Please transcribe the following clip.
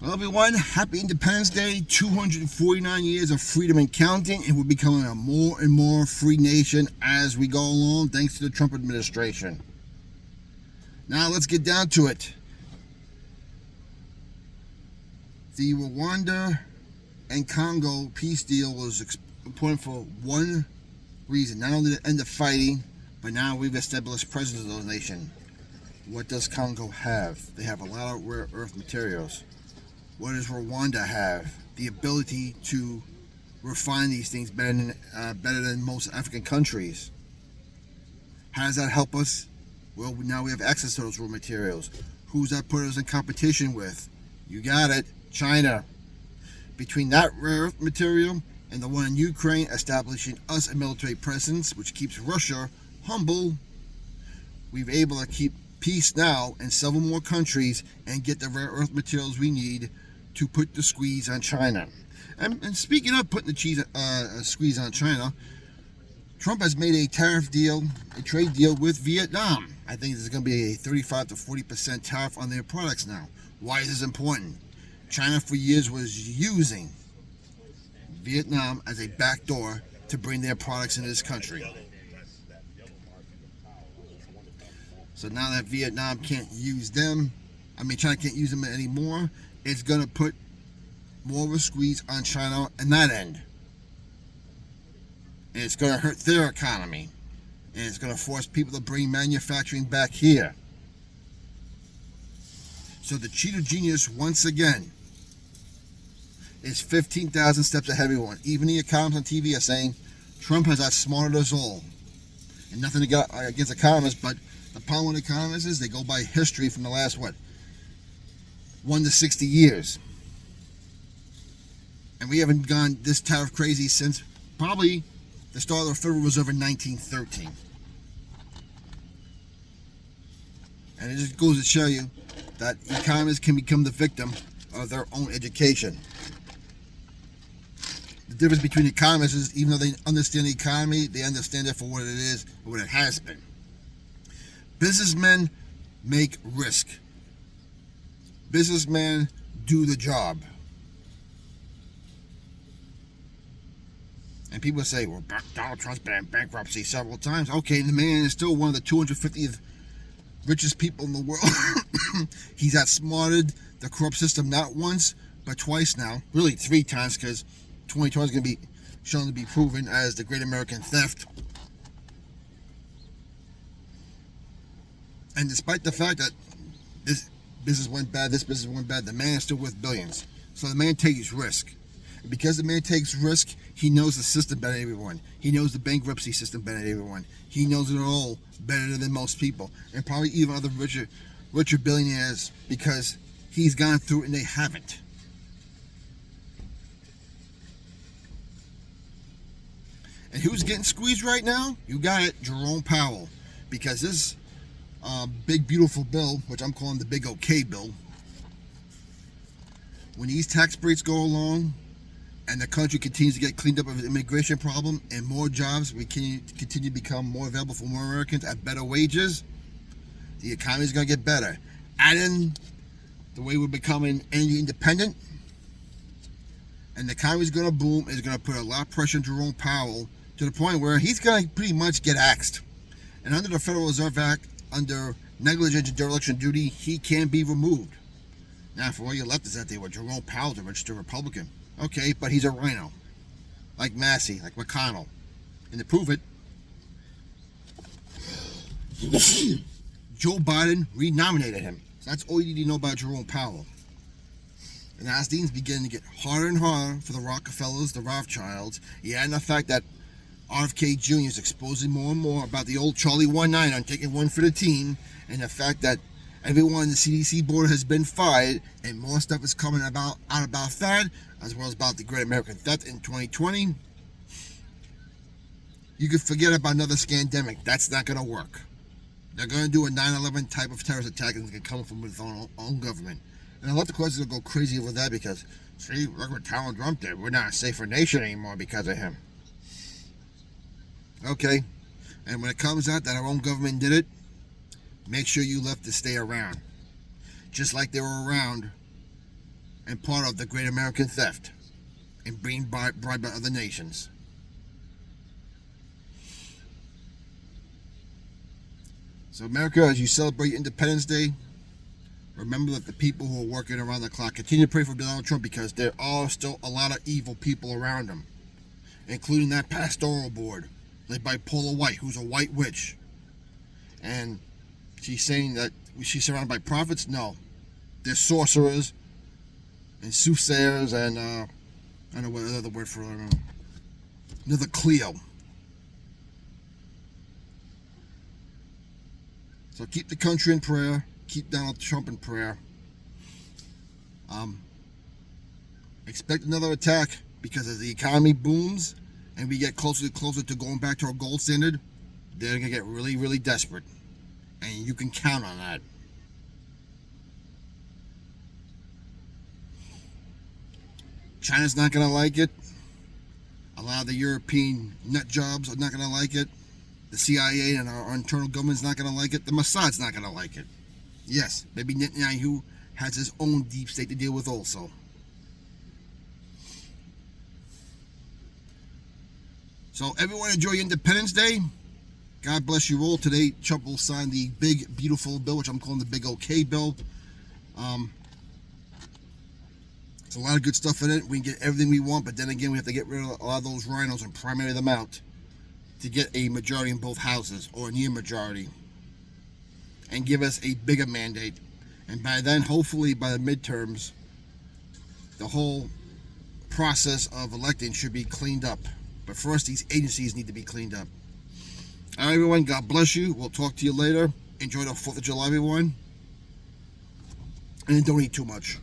Well, everyone, happy Independence Day. 249 years of freedom and counting, and we're becoming a more and more free nation as we go along, thanks to the Trump administration. Now, let's get down to it. The Rwanda and Congo peace deal was important for one reason. Not only to end the fighting, but now we've established presence of the nation. What does Congo have? They have a lot of rare earth materials. What does Rwanda have? The ability to refine these things better than most African countries. How does that help us? Well, now we have access to those raw materials. Who's that put us in competition with? You got it, China. Between that rare earth material and the one in Ukraine, establishing us a military presence, which keeps Russia humble, we've been able to keep peace now in several more countries and get the rare earth materials we need to put the squeeze on China. And speaking of putting the squeeze on China, Trump has made a tariff deal, a trade deal with Vietnam. I think there's going to be a 35 to 40% tariff on their products now. Why is this important? China for years was using Vietnam as a backdoor to bring their products into this country. So now that Vietnam can't use them, China can't use them anymore, it's going to put more of a squeeze on China on that end. And it's going to hurt their economy. And it's going to force people to bring manufacturing back here. So the Cheeto genius, once again, is 15,000 steps ahead of everyone. Even the economists on TV are saying Trump has outsmarted us all. And nothing against economists, but the problem with economists is they go by history from the last, 1 to 60 years. And we haven't gone this tariff crazy since probably the start of the Federal Reserve in 1913. And it just goes to show you that economists can become the victim of their own education. The difference between economists is, even though they understand the economy, they understand it for what it is or what it has been. Businessmen make risk. Businessmen do the job. And people say, well, Donald Trump's been in bankruptcy several times. Okay, the man is still one of the 250th richest people in the world. He's outsmarted the corrupt system not once, but twice now. Really 3 times, because 2020 is going to be shown to be proven as the Great American Theft. And despite the fact that this business went bad, the man is still worth billions. So the man takes risk. And because the man takes risk, he knows the system better than everyone. He knows the bankruptcy system better than everyone. He knows it all better than most people. And probably even other richer billionaires, because he's gone through it and they haven't. And who's getting squeezed right now? You got it, Jerome Powell. Because this big beautiful bill, which I'm calling the big okay bill, when these tax breaks go along and the country continues to get cleaned up of the immigration problem and more jobs continue to become more available for more Americans at better wages, the economy is going to get better. Add in the way we're becoming energy independent, and the economy is going to boom. It's going to put a lot of pressure on Jerome Powell to the point where he's going to pretty much get axed. And under the Federal Reserve Act, under negligence and dereliction of duty, he can be removed. Now, for all you leftists out there, Jerome Powell's a registered Republican. Okay, but he's a rhino. Like Massey, like McConnell. And to prove it, Joe Biden renominated him. So that's all you need to know about Jerome Powell. And as things begin to get harder and harder for the Rockefellers, the Rothschilds, and the fact that RFK Jr. is exposing more and more about the old Charlie 19 on taking one for the team, and the fact that everyone in the CDC board has been fired, and more stuff is coming out about that, as well as about the Great American Theft in 2020. You could forget about another scandemic. That's not going to work. They're going to do a 9/11 type of terrorist attack, and it's going to come from within our own government. And a lot of questions will go crazy over that because, see, look what Donald Trump did. We're not a safer nation anymore because of him. Okay, and when it comes out that our own government did it, make sure you left to stay around. Just like they were around and part of the great American theft and being bribed by other nations. So America, as you celebrate Independence Day, remember that the people who are working around the clock, continue to pray for Donald Trump, because there are still a lot of evil people around him, including that pastoral board led by Paula White, who's a white witch. And she's saying that she's surrounded by prophets. No, they're sorcerers and soothsayers and I don't know what other word for it. Another Cleo. So keep the country in prayer. Keep Donald Trump in prayer. Expect another attack, because as the economy booms and we get closer and closer to going back to our gold standard, they're going to get really, really desperate. And you can count on that. China's not going to like it. A lot of the European nut jobs are not going to like it. The CIA and our internal government's not going to like it. The Mossad's not going to like it. Yes, maybe Netanyahu has his own deep state to deal with also. So everyone enjoy Independence Day. God bless you all. Today, Trump will sign the big, beautiful bill, which I'm calling the Big OK bill. There's a lot of good stuff in it. We can get everything we want, but then again, we have to get rid of a lot of those rhinos and primary them out to get a majority in both houses, or a near majority, and give us a bigger mandate. And by then, hopefully by the midterms, the whole process of electing should be cleaned up. But first, these agencies need to be cleaned up. All right, everyone, God bless you. We'll talk to you later. Enjoy the 4th of July, everyone. And don't eat too much.